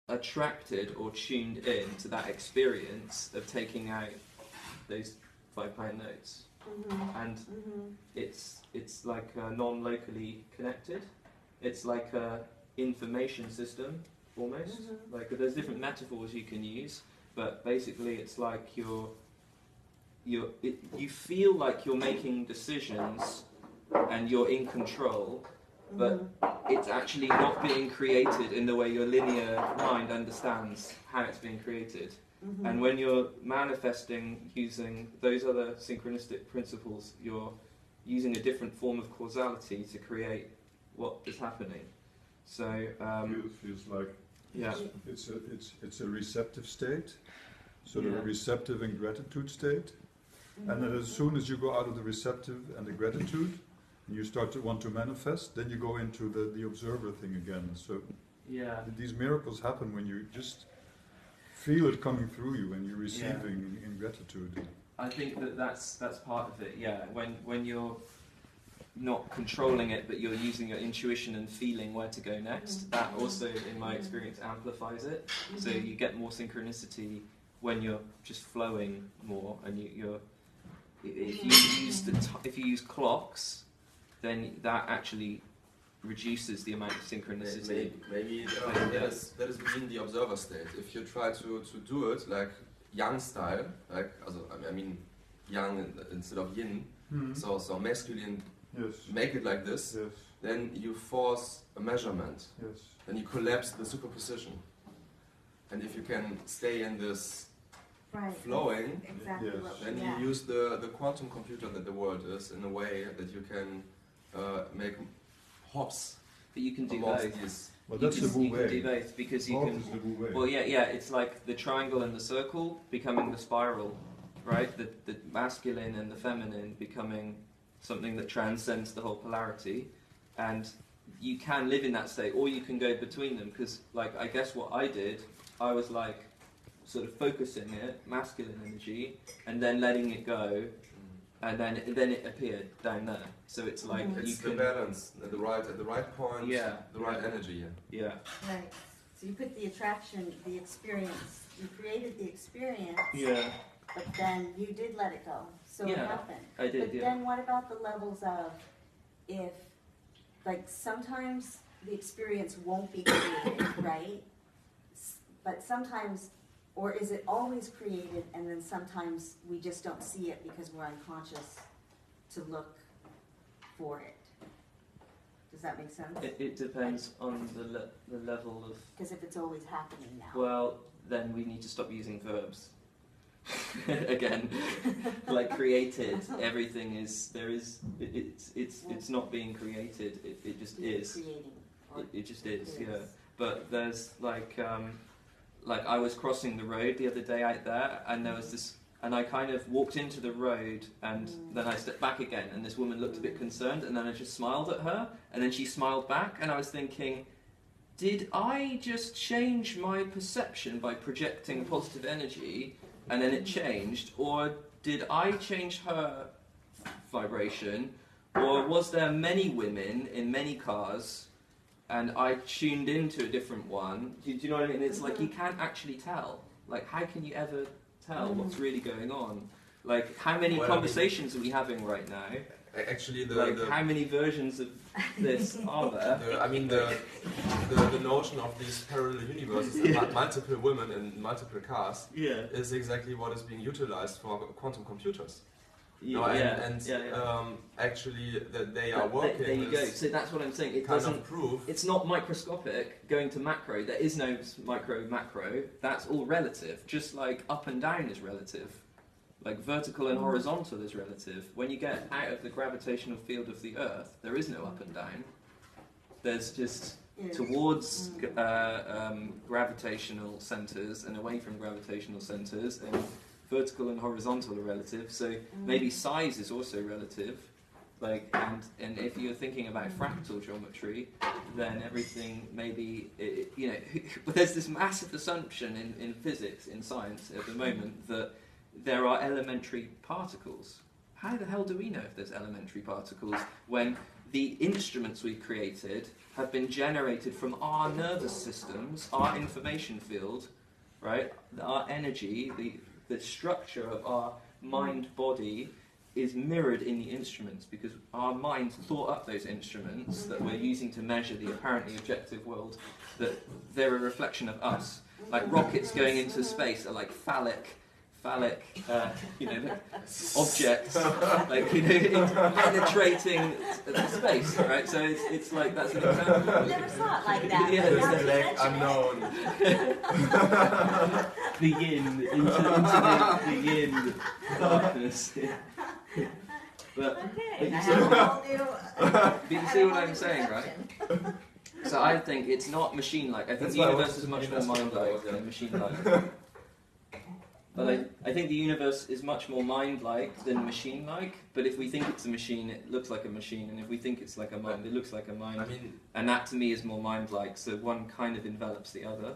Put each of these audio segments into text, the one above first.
attracted or tuned in to that experience of taking out those £5 notes, and it's like non-locally connected. It's like a information system almost. Like there's different metaphors you can use, but basically it's like you feel like you're making decisions and you're in control, but it's actually not being created in the way your linear mind understands how it's being created. And when you're manifesting using those other synchronistic principles, you're using a different form of causality to create what is happening. So it feels like it's a receptive state, sort of a receptive and gratitude state. And then as soon as you go out of the receptive and the gratitude, and you start to want to manifest, then you go into the observer thing again. So these miracles happen when you just feel it coming through you and you're receiving in gratitude. I think that's part of it. Yeah, when you're not controlling it, but you're using your intuition and feeling where to go next. That also, in my experience, amplifies it. So you get more synchronicity when you're just flowing more, and if you use clocks, then that actually reduces the amount of synchronicity. Maybe that is within the observer state. If you try to do it like yang style, like I mean yang instead of yin, so masculine, make it like this, then you force a measurement, then you collapse the superposition. And if you can stay in this flowing, then you use the quantum computer that the world is in a way that you can make hops. But you can do both. Well, that's the Wu Wei. You can do both because you can. Well, it's like the triangle and the circle becoming the spiral, right? The masculine and the feminine becoming something that transcends the whole polarity, and you can live in that state, or you can go between them. Because, like, I guess what I did, I was like sort of focusing it, masculine energy, and then letting it go. And then it appeared down there. So it's like it's the balance at the right point, the right energy. Right. So you put the attraction, the experience. You created the experience. Yeah. But then you did let it go. So it happened. I did. But then what about the levels of if, like, sometimes the experience won't be created, right? But sometimes. Or is it always created and then sometimes we just don't see it because we're unconscious to look for it? Does that make sense? It depends on the level of... Because if it's always happening now... Well, then we need to stop using verbs. Again, like created, everything is... It's not being created, it just is. Creating. It just is, yeah. But there's like I was crossing the road the other day out there, and there was this, and I kind of walked into the road, and then I stepped back again, and this woman looked a bit concerned, and then I just smiled at her, and then she smiled back, and I was thinking, did I just change my perception by projecting positive energy, and then it changed, or did I change her vibration, or was there many women in many cars, and I tuned into a different one? Do you know what I mean? It's like you can't actually tell. Like, how can you ever tell what's really going on? Like, how many conversations are we having right now? Actually, how many versions of this are there? The notion of these parallel universes, multiple women in multiple cars, is exactly what is being utilized for quantum computers. Actually, that they are working. There you go. So that's what I'm saying. It doesn't prove. It's not microscopic going to macro. There is no micro macro. That's all relative. Just like up and down is relative. Like vertical and horizontal is relative. When you get out of the gravitational field of the Earth, there is no up and down. There's just towards gravitational centers and away from gravitational centers, and vertical and horizontal are relative, so maybe size is also relative. Like, and if you're thinking about fractal geometry, then everything maybe there's this massive assumption in physics, in science at the moment, that there are elementary particles. How the hell do we know if there's elementary particles when the instruments we've created have been generated from our nervous systems, our information field, right? Our energy, the structure of our mind-body is mirrored in the instruments because our mind thought up those instruments that we're using to measure the apparently objective world, that they're a reflection of us. Like rockets going into space are like phallic, objects, like, penetrating space, right? So it's like, that's an example. I never saw it like that. Yeah, but now The you leg mention it. unknown. The yin, into the yin darkness. But Okay, you I see have what- a whole new, But you see what I'm saying, right? So I think it's not machine-like. I think That's the why I universe wanted is to much be more investment mind-like about, yeah. than machine-like. But I think the universe is much more mind-like than machine-like. But if we think it's a machine, it looks like a machine. And if we think it's like a mind, it looks like a mind. I mean, And that to me is more mind-like. So one kind of envelops the other,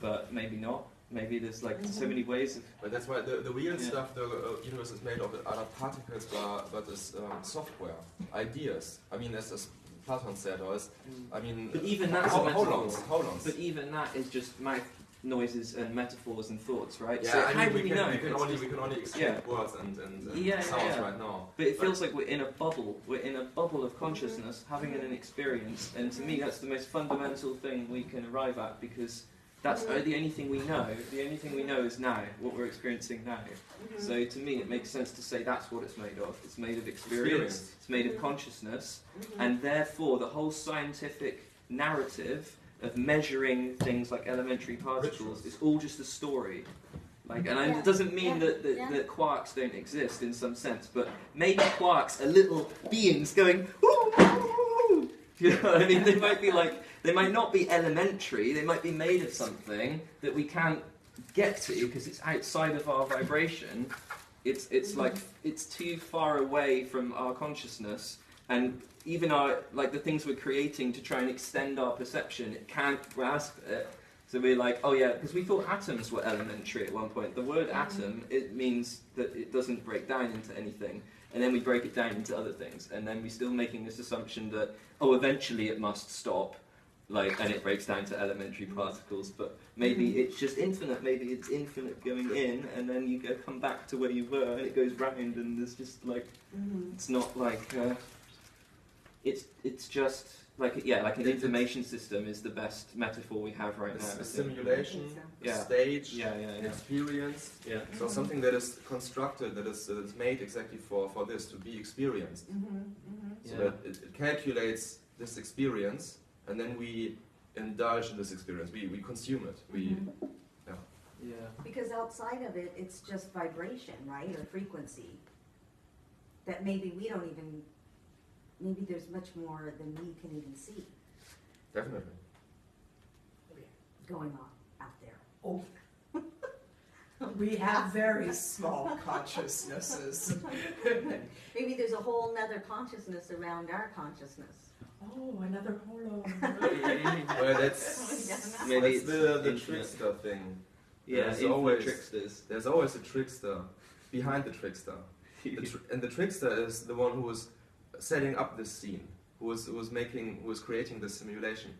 but maybe not. Maybe there's like so many ways of... but that's why the real Yeah. stuff, the universe is made of other particles, but is software, ideas. I mean, as Platon said, or as, I mean, But even that's a holons. metaphor. But even that is just mouth noises and metaphors and thoughts, right? Yeah, so I how mean, do we we can, know? we can It's only just- we can only exchange Yeah. words and Yeah, sounds yeah. right now. But it feels like we're in a bubble. We're in a bubble of consciousness, having an experience. And to me, that's the most fundamental thing we can arrive at, because that's the only thing we know. The only thing we know is now, what we're experiencing now. So to me, it makes sense to say that's what it's made of. It's made of experience. It's made of consciousness. And therefore, the whole scientific narrative of measuring things like elementary particles is all just a story. Like, and it doesn't mean that quarks don't exist in some sense, but maybe quarks are little beings going, "Ooh, ooh, ooh." You know what I mean? They might be like, they might not be elementary, they might be made of something that we can't get to because it's outside of our vibration. It's like, it's too far away from our consciousness, and even our, like the things we're creating to try and extend our perception, it can't grasp it. So we're like, oh yeah, because we thought atoms were elementary at one point. The word atom, it means that it doesn't break down into anything. And then we break it down into other things. And then we're still making this assumption that, oh, eventually it must stop. Like, and it breaks down to elementary particles. But maybe it's just infinite. Maybe it's infinite going in, and then you come back to where you were, and it goes round, and there's just like, it's not like, it's just... like an information system is the best metaphor we have right now. A simulation, a Yeah. stage, Yeah. experience. Yeah. So something that is constructed, that is made exactly for this, to be experienced. So Yeah. that it calculates this experience, and then we indulge in this experience. We consume it. Yeah. Because outside of it, it's just vibration, right, or frequency, that maybe we don't even, maybe there's much more than we can even see Definitely. going on out there. Oh. We have very small consciousnesses. Maybe there's a whole nother consciousness around our consciousness. Oh, another holo. Well, that's Maybe that's the it's trickster thing. Yeah, There's infinite always- tricksters. There's always a trickster behind the trickster. And the trickster is the one who is setting up this scene, who is creating this simulation.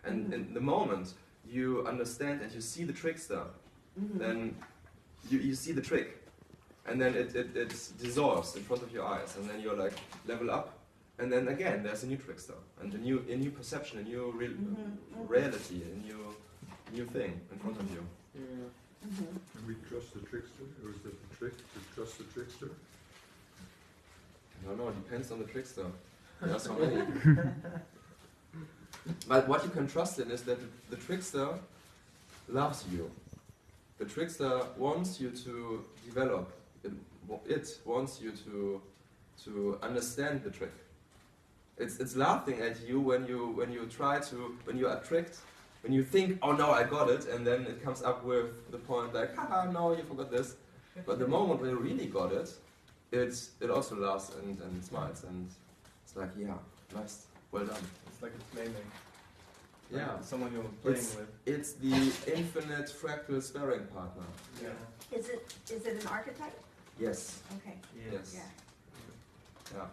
And in the moment you understand and you see the trickster, then you see the trick, and then it dissolves in front of your eyes, and then you're like level up, and then again there's a new trickster, and a new perception, a new reality, a new thing in front of you. Can we trust the trickster, or is that the trick to trust the trickster? I don't know, it depends on the trickster. There are so many. But what you can trust in is that the trickster loves you. The trickster wants you to develop. It wants you to understand the trick. It's laughing at you when you are tricked, when you think, oh no, I got it, and then it comes up with the point like, haha, no, you forgot this. But the moment when you really got it, it also laughs and smiles, and it's like, yeah, nice, well done. It's like it's naming. Yeah. Someone you're playing with. It's the infinite fractal sparring partner. Yeah. Is it an archetype? Yes. Okay. Yes. Yeah. Yeah.